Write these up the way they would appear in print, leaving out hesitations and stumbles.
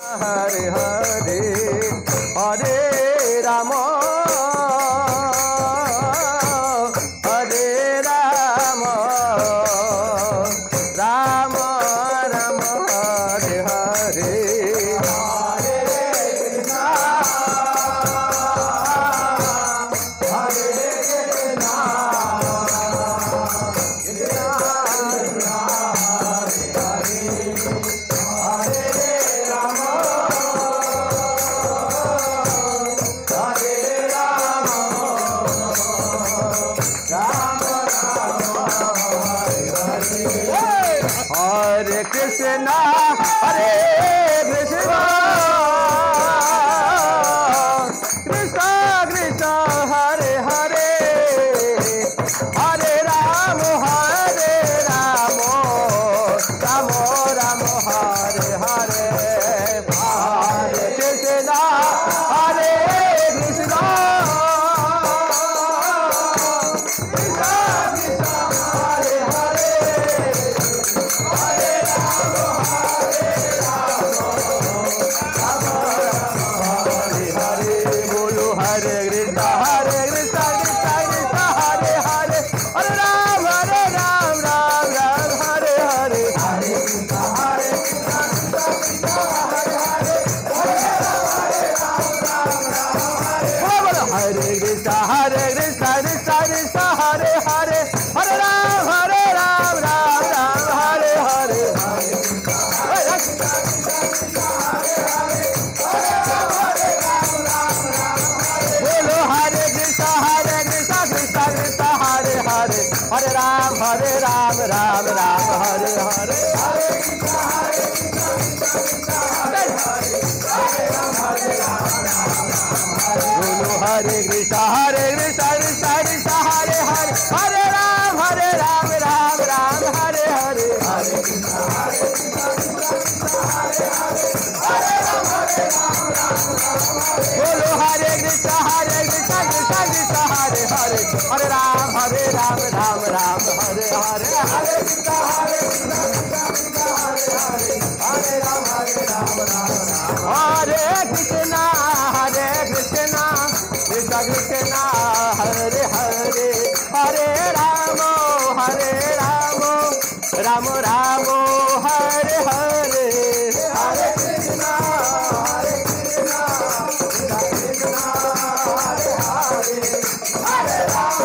हरे हरे हरे राम हरे राम राम राम हरे हरे हरे कृष्णा हरे कृष्णा कृष्णा कृष्णा हरे हरे हरे राम राम राम हरे हरे हरे कृष्णा हरे कृष्णा हरे कृष्णा कृष्णा कृष्णा हरे हरे हरे राम राम राम हरे हरे हरे कृष्णा कृष्णा कृष्णा हरे हरे हरे कृष्णा कृष्णा कृष्णा हरे हरे हरे राम राम हरे हरे बोलो हरे कृष्णा कृष्णा कृष्णा हरे हरे हरे राम राम हरे हरे हरे कृष्णा कृष्णा कृष्णा बोलो हरे कृष्णा कृष्णा कृष्णा हरे हरे हरे राम राम हरे हरे हरे कृष्णा कृष्णा कृष्णा हरे हरे हरे राम बोलो हरे कृष्णा कृष्णा कृष्णा हरे हरे हरे राम हरे राम हरे हरे हरे कृष्णा कृष्णा कृष्णा हरे हरे हरे राम हरे कृष्णा कृष्णा कृष्णा हरे हरे हरे राम राम हरे हरे हरे कृष्णा कृष्णा कृष्णा हरे हरे हरे राम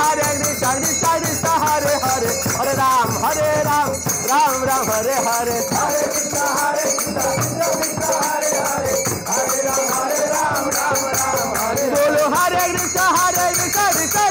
हरे कृष्णा कृष्णा हरे हरे हरे राम राम हरे हरे हरे कृष्णा कृष्णा कृष्णा हरे हरे हरे राम राम हरे बोलो हरे कृष्णा कृष्णा कृष्णा